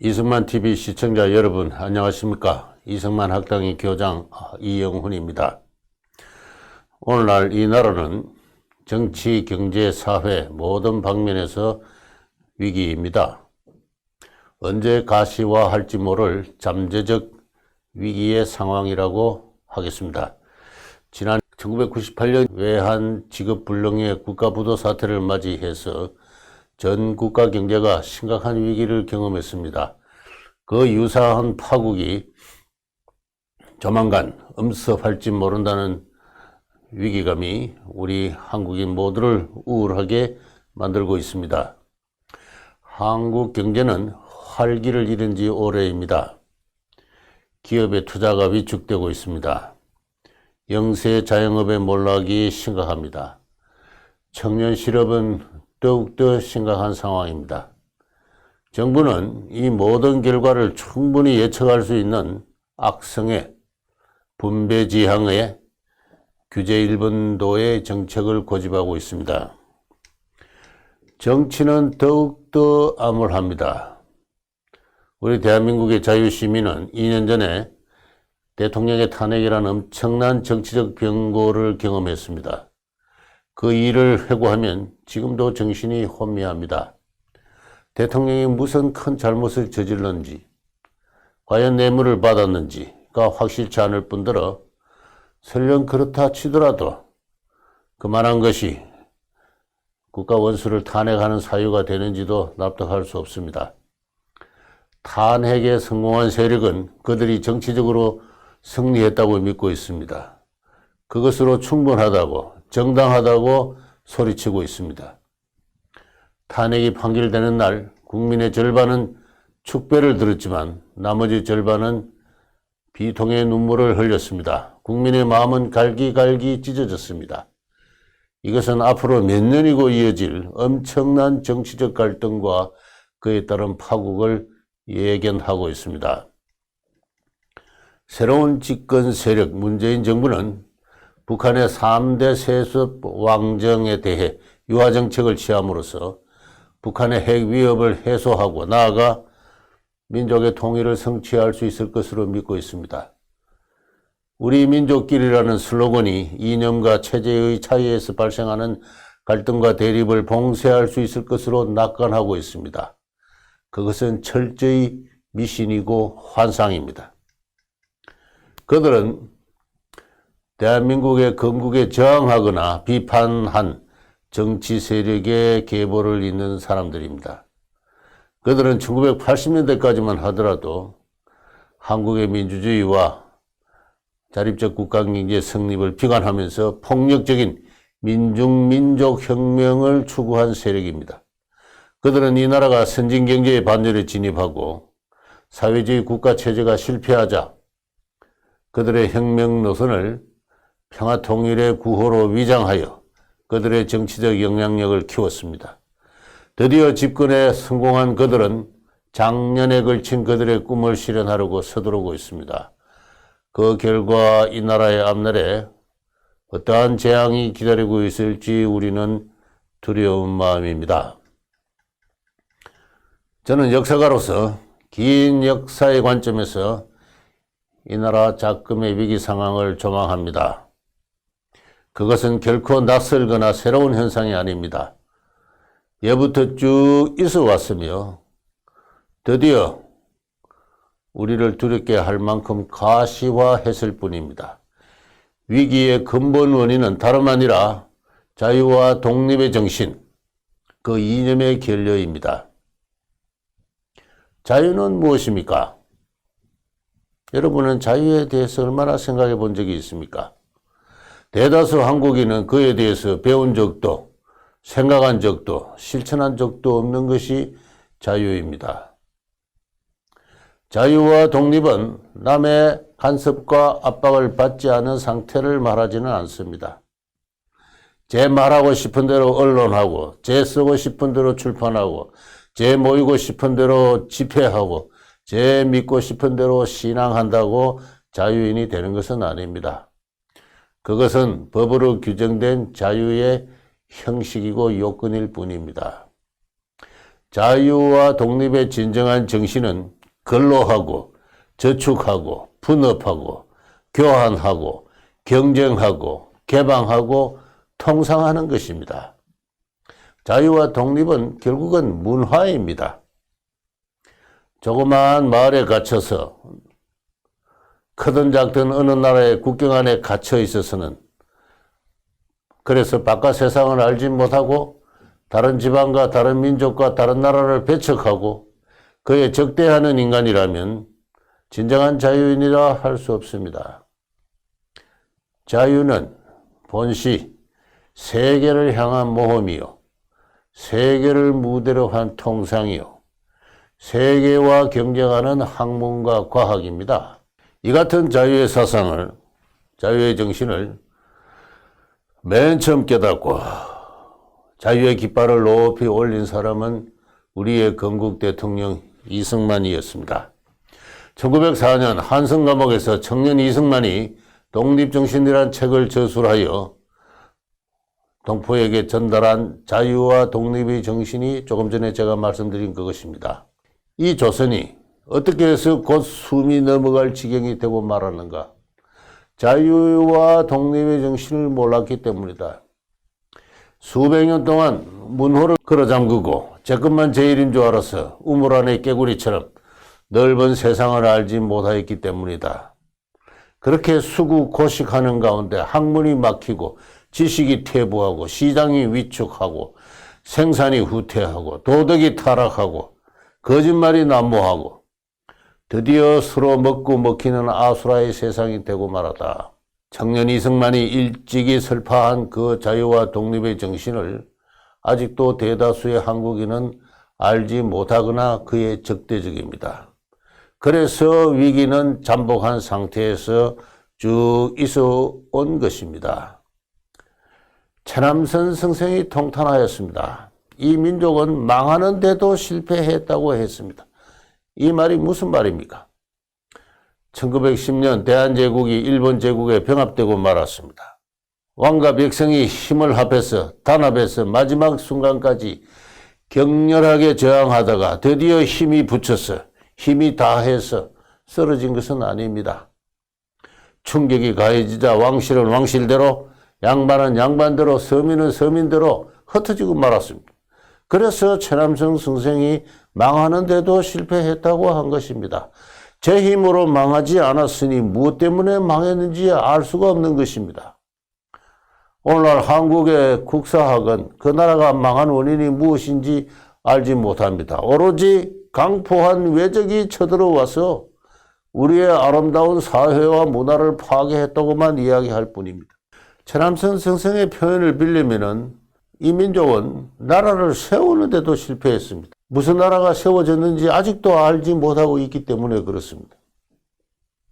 이승만 TV 시청자 여러분 안녕하십니까? 이승만 학당의 교장 이영훈입니다. 오늘날 이 나라는 정치, 경제, 사회 모든 방면에서 위기입니다. 언제 가시화할지 모를 잠재적 위기의 상황이라고 하겠습니다. 지난 1998년 외환 지급불능의 국가부도 사태를 맞이해서 전 국가 경제가 심각한 위기를 경험했습니다. 그 유사한 파국이 조만간 엄습할지 모른다는 위기감이 우리 한국인 모두를 우울하게 만들고 있습니다. 한국 경제는 활기를 잃은 지 오래입니다. 기업의 투자가 위축되고 있습니다. 영세 자영업의 몰락이 심각합니다. 청년 실업은 더욱더 심각한 상황입니다. 정부는 이 모든 결과를 충분히 예측할 수 있는 악성의 분배지향의 규제 일본도의 정책을 고집하고 있습니다. 정치는 더욱더 암울합니다. 우리 대한민국의 자유시민은 2년 전에 대통령의 탄핵이라는 엄청난 정치적 변고를 경험했습니다. 그 일을 회고하면 지금도 정신이 혼미합니다. 대통령이 무슨 큰 잘못을 저질렀는지, 과연 뇌물을 받았는지가 확실치 않을 뿐더러 설령 그렇다 치더라도 그만한 것이 국가 원수를 탄핵하는 사유가 되는지도 납득할 수 없습니다. 탄핵에 성공한 세력은 그들이 정치적으로 승리했다고 믿고 있습니다. 그것으로 충분하다고, 정당하다고 소리치고 있습니다. 탄핵이 판결되는 날 국민의 절반은 축배를 들었지만 나머지 절반은 비통의 눈물을 흘렸습니다. 국민의 마음은 갈기갈기 찢어졌습니다. 이것은 앞으로 몇 년이고 이어질 엄청난 정치적 갈등과 그에 따른 파국을 예견하고 있습니다. 새로운 집권 세력 문재인 정부는 북한의 3대 세습 왕정에 대해 유화정책을 취함으로써 북한의 핵 위협을 해소하고 나아가 민족의 통일을 성취할 수 있을 것으로 믿고 있습니다. 우리 민족끼리라는 슬로건이 이념과 체제의 차이에서 발생하는 갈등과 대립을 봉쇄할 수 있을 것으로 낙관하고 있습니다. 그것은 철저히 미신이고 환상입니다. 그들은 대한민국의 건국에 저항하거나 비판한 정치 세력의 계보를 잇는 사람들입니다. 그들은 1980년대까지만 하더라도 한국의 민주주의와 자립적 국가경제 성립을 비관하면서 폭력적인 민족혁명을 추구한 세력입니다. 그들은 이 나라가 선진경제의 반열에 진입하고 사회주의 국가체제가 실패하자 그들의 혁명 노선을 평화통일의 구호로 위장하여 그들의 정치적 영향력을 키웠습니다. 드디어 집권에 성공한 그들은 장년에 걸친 그들의 꿈을 실현하려고 서두르고 있습니다. 그 결과 이 나라의 앞날에 어떠한 재앙이 기다리고 있을지 우리는 두려운 마음입니다. 저는 역사가로서 긴 역사의 관점에서 이 나라 작금의 위기 상황을 조망합니다. 그것은 결코 낯설거나 새로운 현상이 아닙니다. 예부터 쭉 있어 왔으며 드디어 우리를 두렵게 할 만큼 가시화했을 뿐입니다. 위기의 근본 원인은 다름 아니라 자유와 독립의 정신, 그 이념의 결여입니다. 자유는 무엇입니까? 여러분은 자유에 대해서 얼마나 생각해 본 적이 있습니까? 대다수 한국인은 그에 대해서 배운 적도 생각한 적도 실천한 적도 없는 것이 자유입니다. 자유와 독립은 남의 간섭과 압박을 받지 않은 상태를 말하지는 않습니다. 제 말하고 싶은 대로 언론하고, 제 쓰고 싶은 대로 출판하고, 제 모이고 싶은 대로 집회하고, 제 믿고 싶은 대로 신앙한다고 자유인이 되는 것은 아닙니다. 그것은 법으로 규정된 자유의 형식이고 요건일 뿐입니다. 자유와 독립의 진정한 정신은 근로하고 저축하고 분업하고 교환하고 경쟁하고 개방하고 통상하는 것입니다. 자유와 독립은 결국은 문화입니다. 조그마한 마을에 갇혀서 크든 작든 어느 나라의 국경 안에 갇혀 있어서는 그래서 바깥 세상을 알지 못하고 다른 지방과 다른 민족과 다른 나라를 배척하고 그에 적대하는 인간이라면 진정한 자유인이라 할 수 없습니다. 자유는 본시 세계를 향한 모험이요, 세계를 무대로 한 통상이요, 세계와 경쟁하는 학문과 과학입니다. 이 같은 자유의 사상을, 자유의 정신을 맨 처음 깨닫고 자유의 깃발을 높이 올린 사람은 우리의 건국 대통령 이승만이었습니다. 1904년 한성 감옥에서 청년 이승만이 독립정신이란 책을 저술하여 동포에게 전달한 자유와 독립의 정신이 조금 전에 제가 말씀드린 그것입니다. 이 조선이 어떻게 해서 곧 숨이 넘어갈 지경이 되고 말았는가? 자유와 독립의 정신을 몰랐기 때문이다. 수백 년 동안 문호를 걸어 잠그고 제 것만 제일인 줄 알아서 우물 안의 깨구리처럼 넓은 세상을 알지 못하였기 때문이다. 그렇게 수구고식하는 가운데 학문이 막히고 지식이 퇴보하고 시장이 위축하고 생산이 후퇴하고 도덕이 타락하고 거짓말이 난무하고 드디어 서로 먹고 먹히는 아수라의 세상이 되고 말았다. 청년 이승만이 일찍이 설파한 그 자유와 독립의 정신을 아직도 대다수의 한국인은 알지 못하거나 그에 적대적입니다. 그래서 위기는 잠복한 상태에서 쭉 있어 온 것입니다. 최남선 선생이 통탄하였습니다. 이 민족은 망하는데도 실패했다고 했습니다. 이 말이 무슨 말입니까? 1910년 대한제국이 일본 제국에 병합되고 말았습니다. 왕과 백성이 힘을 합해서 단합해서 마지막 순간까지 격렬하게 저항하다가 드디어 힘이 붙여서 힘이 다해서 쓰러진 것은 아닙니다. 충격이 가해지자 왕실은 왕실대로, 양반은 양반대로, 서민은 서민대로 흩어지고 말았습니다. 그래서 최남성 선생이 망하는데도 실패했다고 한 것입니다. 제 힘으로 망하지 않았으니 무엇 때문에 망했는지 알 수가 없는 것입니다. 오늘날 한국의 국사학은 그 나라가 망한 원인이 무엇인지 알지 못합니다. 오로지 강포한 외적이 쳐들어와서 우리의 아름다운 사회와 문화를 파괴했다고만 이야기할 뿐입니다. 최남선 선생의 표현을 빌리면은 이 민족은 나라를 세우는데도 실패했습니다. 무슨 나라가 세워졌는지 아직도 알지 못하고 있기 때문에 그렇습니다.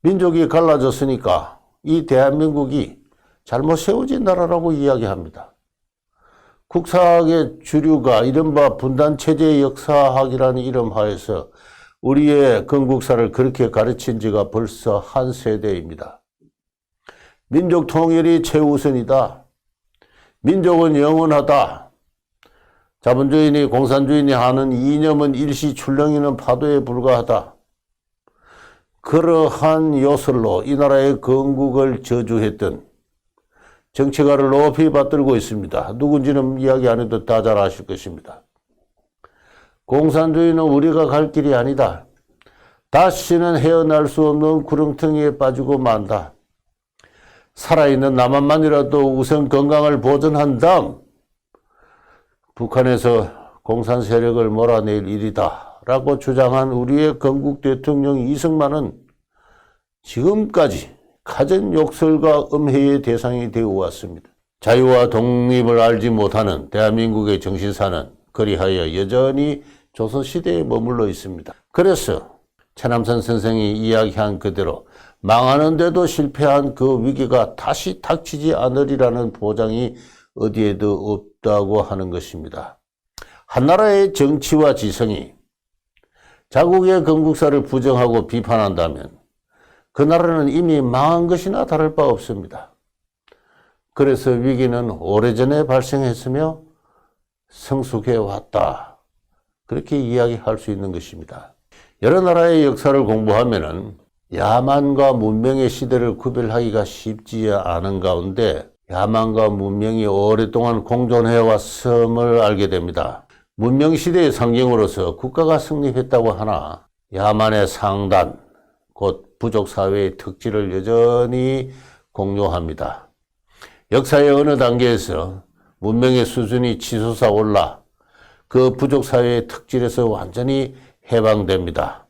민족이 갈라졌으니까 이 대한민국이 잘못 세워진 나라라고 이야기합니다. 국사학의 주류가 이른바 분단체제 역사학이라는 이름 하에서 우리의 건국사를 그렇게 가르친 지가 벌써 한 세대입니다. 민족 통일이 최우선이다. 민족은 영원하다. 자본주의니 공산주의니 하는 이념은 일시 출렁이는 파도에 불과하다. 그러한 요설로 이 나라의 건국을 저주했던 정치가를 높이 받들고 있습니다. 누군지는 이야기 안 해도 다 잘 아실 것입니다. 공산주의는 우리가 갈 길이 아니다. 다시는 헤어날 수 없는 구렁텅이에 빠지고 만다. 살아있는 남한만이라도 우선 건강을 보존한 다음 북한에서 공산 세력을 몰아낼 일이다 라고 주장한 우리의 건국 대통령 이승만은 지금까지 갖은 욕설과 음해의 대상이 되어 왔습니다. 자유와 독립을 알지 못하는 대한민국의 정신사는 그리하여 여전히 조선시대에 머물러 있습니다. 그래서 최남선 선생이 이야기한 그대로 망하는데도 실패한 그 위기가 다시 닥치지 않으리라는 보장이 어디에도 없다고 하는 것입니다. 한나라의 정치와 지성이 자국의 건국사를 부정하고 비판한다면 그 나라는 이미 망한 것이나 다를 바 없습니다. 그래서 위기는 오래전에 발생했으며 성숙해 왔다. 그렇게 이야기할 수 있는 것입니다. 여러 나라의 역사를 공부하면은 야만과 문명의 시대를 구별하기가 쉽지 않은 가운데 야만과 문명이 오랫동안 공존해왔음을 알게 됩니다. 문명 시대의 상징으로서 국가가 성립했다고 하나 야만의 상단, 곧 부족 사회의 특질을 여전히 공유합니다. 역사의 어느 단계에서 문명의 수준이 치솟아 올라 그 부족 사회의 특질에서 완전히 해방됩니다.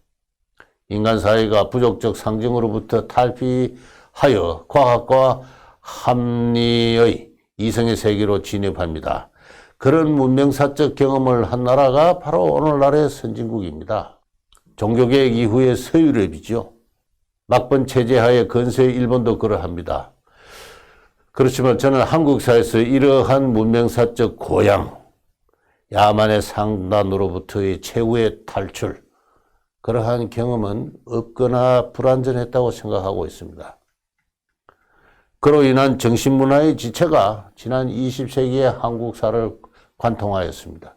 인간 사회가 부족적 상징으로부터 탈피하여 과학과 합리의 이성의 세계로 진입합니다. 그런 문명사적 경험을 한 나라가 바로 오늘날의 선진국입니다. 종교개혁 이후의 서유럽이죠. 막번 체제하에 건세의 일본도 그러합니다. 그렇지만 저는 한국사에서 이러한 문명사적 고양, 야만의 상단으로부터의 최후의 탈출, 그러한 경험은 없거나 불완전했다고 생각하고 있습니다. 그로 인한 정신문화의 지체가 지난 20세기의 한국사를 관통하였습니다.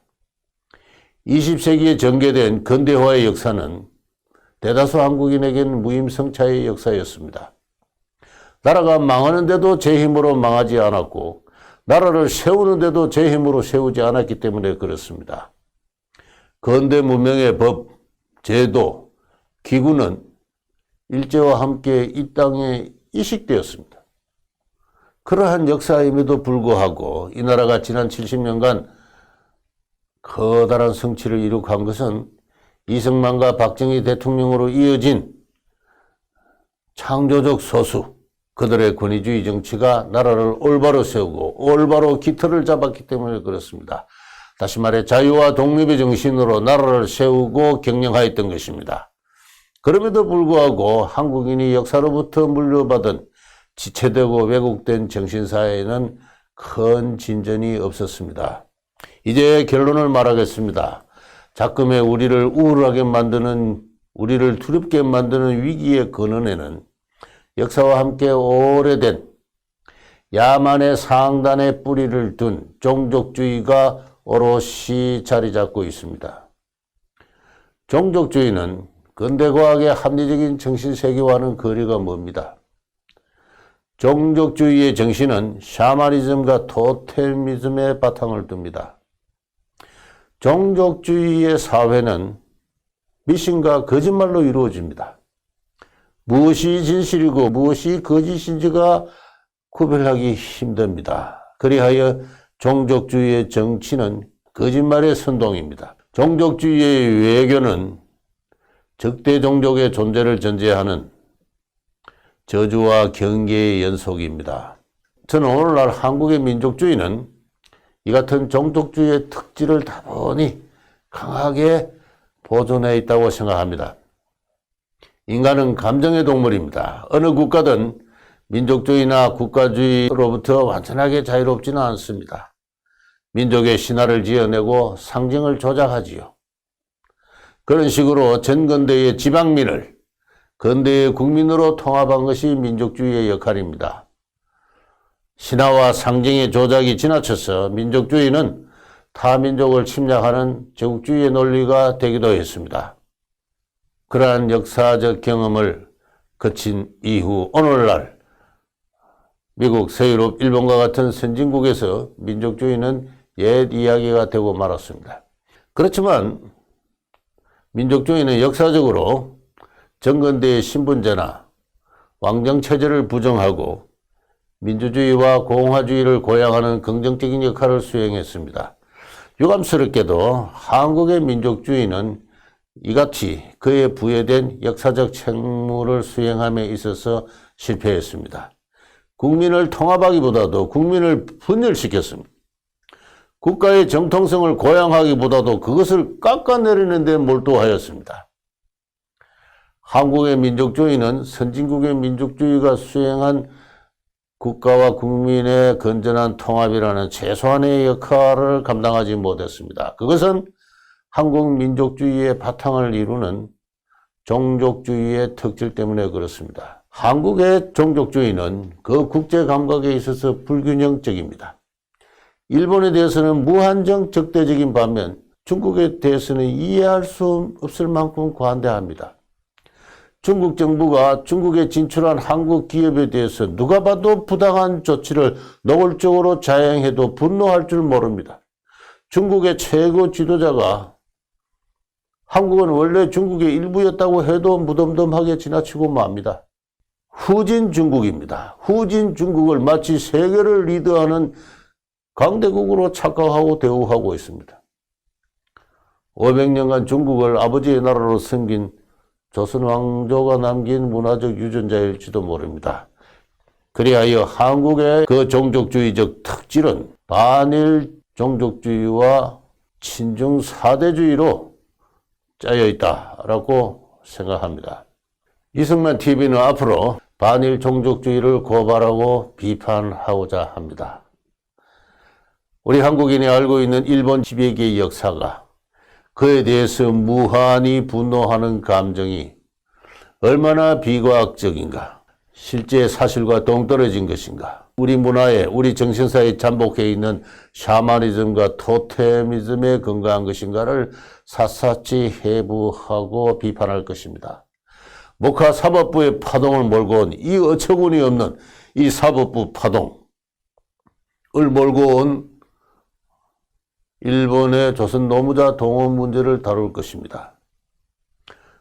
20세기에 전개된 근대화의 역사는 대다수 한국인에겐 무임승차의 역사였습니다. 나라가 망하는데도 제 힘으로 망하지 않았고 나라를 세우는데도 제 힘으로 세우지 않았기 때문에 그렇습니다. 근대 문명의 법, 제도, 기구는 일제와 함께 이 땅에 이식되었습니다. 그러한 역사임에도 불구하고 이 나라가 지난 70년간 커다란 성취를 이룩한 것은 이승만과 박정희 대통령으로 이어진 창조적 소수, 그들의 권위주의 정치가 나라를 올바로 세우고 올바로 기틀을 잡았기 때문에 그렇습니다. 다시 말해 자유와 독립의 정신으로 나라를 세우고 경영하였던 것입니다. 그럼에도 불구하고 한국인이 역사로부터 물려받은 지체되고 왜곡된 정신사회에는 큰 진전이 없었습니다. 이제 결론을 말하겠습니다. 작금의 우리를 우울하게 만드는, 우리를 두렵게 만드는 위기의 근원에는 역사와 함께 오래된 야만의 상단에 뿌리를 둔 종족주의가 오롯이 자리 잡고 있습니다. 종족주의는 근대과학의 합리적인 정신세계와는 거리가 멉니다. 종족주의의 정신은 샤머니즘과 토테미즘의 바탕을 둡니다. 종족주의의 사회는 미신과 거짓말로 이루어집니다. 무엇이 진실이고 무엇이 거짓인지가 구별하기 힘듭니다. 그리하여 종족주의의 정치는 거짓말의 선동입니다. 종족주의의 외교는 적대 종족의 존재를 전제하는 저주와 경계의 연속입니다. 저는 오늘날 한국의 민족주의는 이 같은 종족주의의 특질을 다분히 강하게 보존해 있다고 생각합니다. 인간은 감정의 동물입니다. 어느 국가든 민족주의나 국가주의로부터 완전하게 자유롭지는 않습니다. 민족의 신화를 지어내고 상징을 조작하지요. 그런 식으로 전근대의 지방민을 근대의 국민으로 통합한 것이 민족주의의 역할입니다. 신화와 상징의 조작이 지나쳐서 민족주의는 타민족을 침략하는 제국주의의 논리가 되기도 했습니다. 그러한 역사적 경험을 거친 이후 오늘날 미국, 서유럽, 일본과 같은 선진국에서 민족주의는 옛 이야기가 되고 말았습니다. 그렇지만 민족주의는 역사적으로 정근대의 신분제나 왕정체제를 부정하고 민주주의와 공화주의를 고양하는 긍정적인 역할을 수행했습니다. 유감스럽게도 한국의 민족주의는 이같이 그에 부여된 역사적 책무를 수행함에 있어서 실패했습니다. 국민을 통합하기보다도 국민을 분열시켰습니다. 국가의 정통성을 고양하기보다도 그것을 깎아내리는 데 몰두하였습니다. 한국의 민족주의는 선진국의 민족주의가 수행한 국가와 국민의 건전한 통합이라는 최소한의 역할을 감당하지 못했습니다. 그것은 한국 민족주의의 바탕을 이루는 종족주의의 특질 때문에 그렇습니다. 한국의 종족주의는 그 국제 감각에 있어서 불균형적입니다. 일본에 대해서는 무한정 적대적인 반면 중국에 대해서는 이해할 수 없을 만큼 관대합니다. 중국 정부가 중국에 진출한 한국 기업에 대해서 누가 봐도 부당한 조치를 노골적으로 자행해도 분노할 줄 모릅니다. 중국의 최고 지도자가 한국은 원래 중국의 일부였다고 해도 무덤덤하게 지나치고 맙니다. 후진 중국입니다. 후진 중국을 마치 세계를 리드하는 강대국으로 착각하고 대우하고 있습니다. 500년간 중국을 아버지의 나라로 섬긴 조선 왕조가 남긴 문화적 유전자일지도 모릅니다. 그리하여 한국의 그 종족주의적 특질은 반일 종족주의와 친중 사대주의로 짜여 있다라고 생각합니다. 이승만 TV는 앞으로 반일 종족주의를 고발하고 비판하고자 합니다. 우리 한국인이 알고 있는 일본 지배계의 역사가, 그에 대해서 무한히 분노하는 감정이 얼마나 비과학적인가, 실제 사실과 동떨어진 것인가, 우리 문화에, 우리 정신사에 잠복해 있는 샤머니즘과 토테미즘에 근거한 것인가를 샅샅이 해부하고 비판할 것입니다. 목화 사법부의 파동을 몰고 온 이 어처구니 없는 이 사법부 파동을 몰고 온 일본의 조선 노무자 동원 문제를 다룰 것입니다.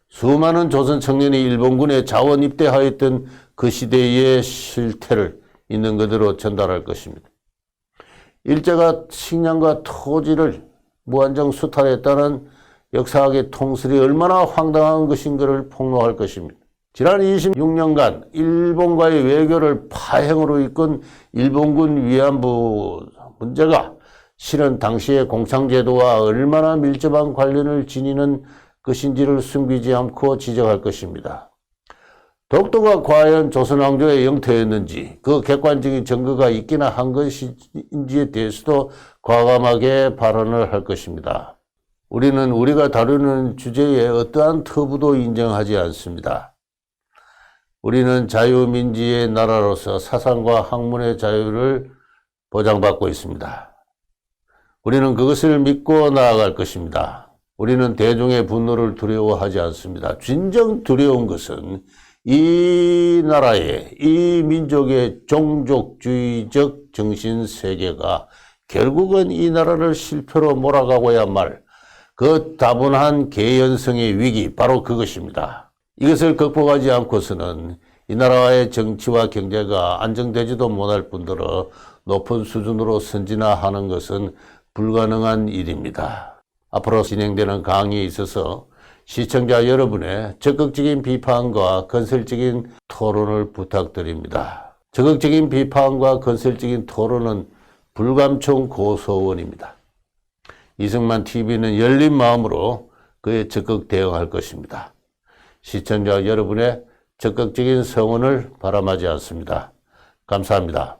수많은 조선 청년이 일본군에 자원 입대하였던 그 시대의 실태를 있는 그대로 전달할 것입니다. 일제가 식량과 토지를 무한정 수탈했다는 역사학의 통설이 얼마나 황당한 것인가를 폭로할 것입니다. 지난 26년간 일본과의 외교를 파행으로 이끈 일본군 위안부 문제가 실은 당시의 공창제도와 얼마나 밀접한 관련을 지니는 것인지를 숨기지 않고 지적할 것입니다. 독도가 과연 조선왕조의 영토였는지, 그 객관적인 증거가 있기나 한 것인지에 대해서도 과감하게 발언을 할 것입니다. 우리는 우리가 다루는 주제에 어떠한 터부도 인정하지 않습니다. 우리는 자유민주의 나라로서 사상과 학문의 자유를 보장받고 있습니다. 우리는 그것을 믿고 나아갈 것입니다. 우리는 대중의 분노를 두려워하지 않습니다. 진정 두려운 것은 이 나라의, 이 민족의 종족주의적 정신세계가 결국은 이 나라를 실패로 몰아가고야 말 그 다분한 개연성의 위기, 바로 그것입니다. 이것을 극복하지 않고서는 이 나라의 정치와 경제가 안정되지도 못할 뿐더러 높은 수준으로 선진화하는 것은 불가능한 일입니다. 앞으로 진행되는 강의에 있어서 시청자 여러분의 적극적인 비판과 건설적인 토론을 부탁드립니다. 적극적인 비판과 건설적인 토론은 불감총 고소원입니다. 이승만 TV는 열린 마음으로 그에 적극 대응할 것입니다. 시청자 여러분의 적극적인 성원을 바람하지 않습니다. 감사합니다.